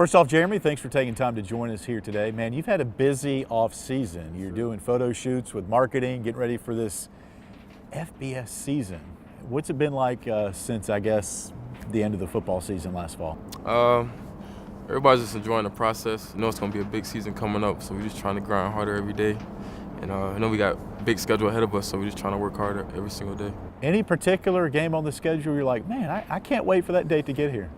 First off, Jeremy, thanks for taking time to join us here today. Man, you've had a busy off season. You're doing photo shoots with marketing, getting ready for this FBS season. What's it been like since, I guess, the end of the football season last fall? Everybody's just enjoying the process. You know it's going to be a big season coming up, so we're just trying to grind harder every day. And I know we got a big schedule ahead of us, so we're just trying to work harder every single day. Any particular game on the schedule you're like, man, I can't wait for that date to get here?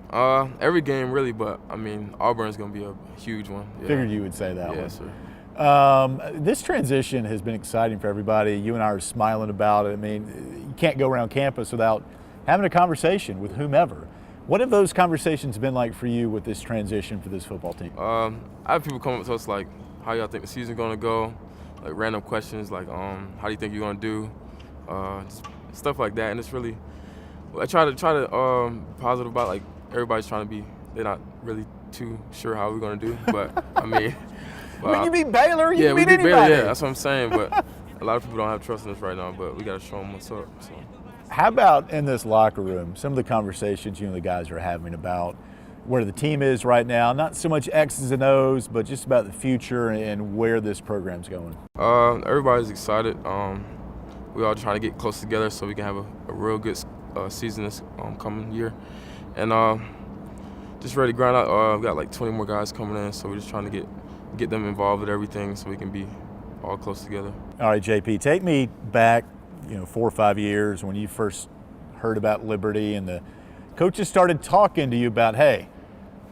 Every game, really, but, I mean, Auburn's going to be a huge one. Yeah. Figured you would say that one. Yes, sir. This transition has been exciting for everybody. You and I are smiling about it. I mean, you can't go around campus without having a conversation with whomever. What have those conversations been like for you with this transition for this football team? I have people come up to us like, how y'all think the season's going to go? Like random questions like, how do you think you're going to do? Just stuff like that. And it's really, I try to be positive about, like, everybody's trying to be, they're not really too sure how we're going to do. But, I mean. When you beat Baylor, you yeah, beat we beat anybody. Baylor, yeah, that's what I'm saying. But a lot of people don't have trust in us right now, but we got to show them what's up. So. How about in this locker room, some of the conversations you and the guys are having about where the team is right now, not so much X's and O's, but just about the future and where this program's going? Everybody's excited. We all trying to get close together so we can have a real good season this coming year. And just ready to grind out. We got like 20 more guys coming in, so we're just trying to get them involved with everything so we can be all close together. All right, JP, take me back, 4 or 5 years when you first heard about Liberty and the coaches started talking to you about, hey,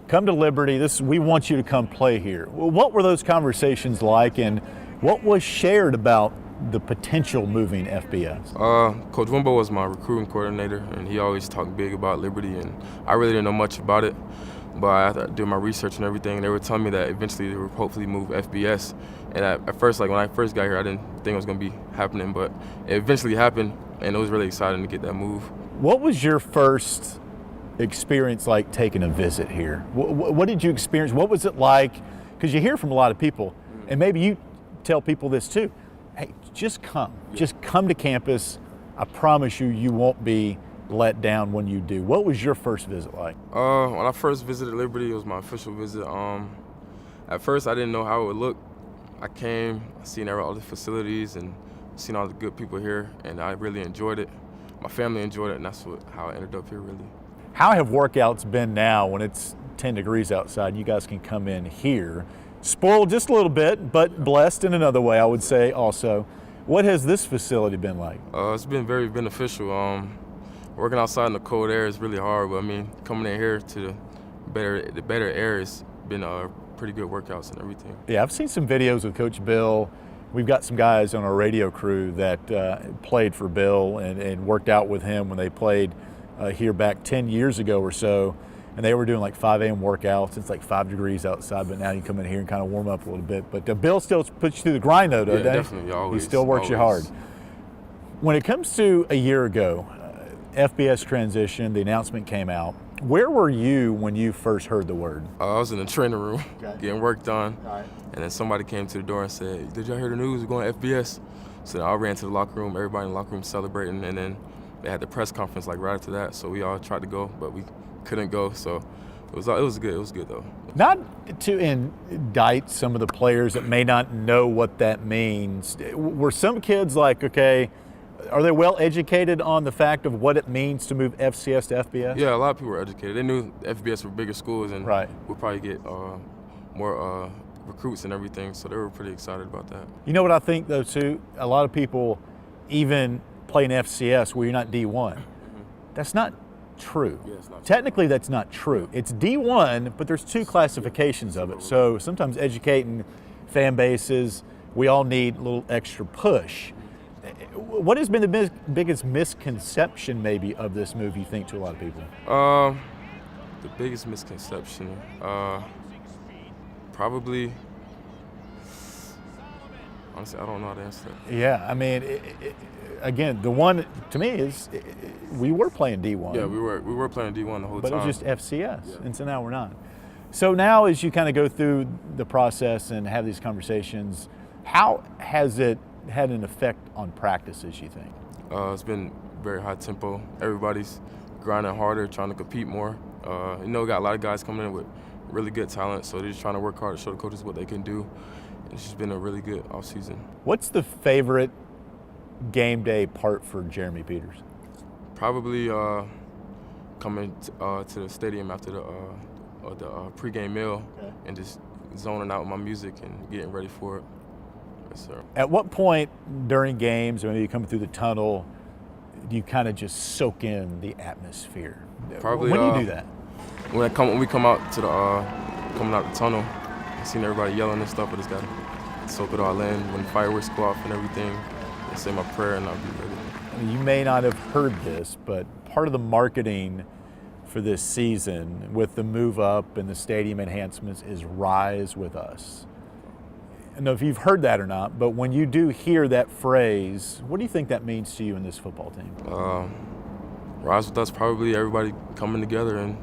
come to Liberty, we want you to come play here. Well, what were those conversations like, and what was shared about the potential moving FBS? Coach Wimbo was my recruiting coordinator, and he always talked big about Liberty, and I really didn't know much about it. But I did my research and everything, and they were telling me that eventually they would hopefully move FBS. And at first, like when I first got here, I didn't think it was going to be happening, but it eventually happened, and it was really exciting to get that move. What was your first experience like taking a visit here? What did you experience? What was it like? Because you hear from a lot of people, and maybe you tell people this too. Hey, just come. Yeah. Just come to campus. I promise you, you won't be let down when you do. What was your first visit like? When I first visited Liberty, it was my official visit. At first, I didn't know how it would look. I came, I seen all the facilities and seen all the good people here, and I really enjoyed it. My family enjoyed it, and that's how I ended up here, really. How have workouts been now when it's 10 degrees outside? You guys can come in here, spoiled just a little bit, but blessed in another way, I would say also. What has this facility been like? It's been very beneficial. Working outside in the cold air is really hard, but I mean, coming in here to the better air has been pretty good workouts and everything. Yeah, I've seen some videos with Coach Bill. We've got some guys on our radio crew that played for Bill and worked out with him when they played here back 10 years ago or so, and they were doing like 5 a.m. workouts. It's like 5 degrees outside, but now you come in here and kind of warm up a little bit. But Bill still puts you through the grind, though, doesn't he? Yeah, definitely. Always. He still works you hard. When it comes to a year ago, FBS Transition, the announcement came out. Where were you when you first heard the word? I was in the training room getting work done, and then somebody came to the door and said, "Did y'all hear the news? We're going to FBS." So then I ran to the locker room, everybody in the locker room celebrating, and then they had the press conference like right after that. So we all tried to go, but we couldn't go. So it was good. It was good though. Not to indict some of the players that may not know what that means. Were some kids like, okay, are they well educated on the fact of what it means to move FCS to FBS? Yeah, a lot of people were educated. They knew FBS were bigger schools, and we'll probably get more recruits and everything, so they were pretty excited about that. You know what I think, though, too? A lot of people even play in FCS where you're not D1. That's not true. Yeah, it's not Technically, that's not true. It's D1, but there's 2 classifications of it. So sometimes educating fan bases, we all need a little extra push. What has been the biggest misconception maybe of this move, you think, to a lot of people? The biggest misconception, probably, honestly, I don't know how to answer that. Yeah, I mean, again, the one to me is we were playing D1. Yeah, we were playing D1 the whole time. But it was just FCS, and so now we're not. So now as you kind of go through the process and have these conversations, how has it had an effect on practices, you think? It's been very high tempo. Everybody's grinding harder, trying to compete more. We got a lot of guys coming in with really good talent, so they're just trying to work hard to show the coaches what they can do. It's just been a really good offseason. What's the favorite game day part for Jermey Peters? Probably coming to the stadium after the pregame meal and just zoning out with my music and getting ready for it. Yes, sir. At what point during games, or maybe coming through the tunnel, do you kind of just soak in the atmosphere? Probably when do you do that? When we come out to the coming out the tunnel, I seen everybody yelling and stuff, but just gotta soak it all in. When fireworks go off and everything, I say my prayer and I'll be ready. You may not have heard this, but part of the marketing for this season with the move up and the stadium enhancements is Rise With Us. I don't know if you've heard that or not, but when you do hear that phrase, what do you think that means to you in this football team? Rise With Us, probably everybody coming together and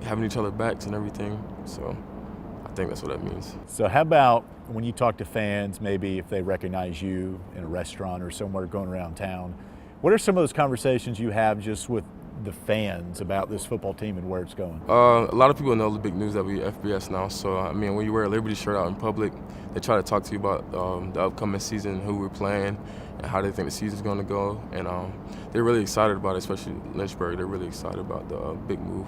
having each other backs and everything. So I think that's what that means. So how about when you talk to fans, maybe if they recognize you in a restaurant or somewhere going around town, what are some of those conversations you have just with the fans about this football team and where it's going? A lot of people know the big news that we FBS now. So, I mean, when you wear a Liberty shirt out in public, they try to talk to you about the upcoming season, who we're playing, and how they think the season's going to go. And they're really excited about it, especially Lynchburg. They're really excited about the big move.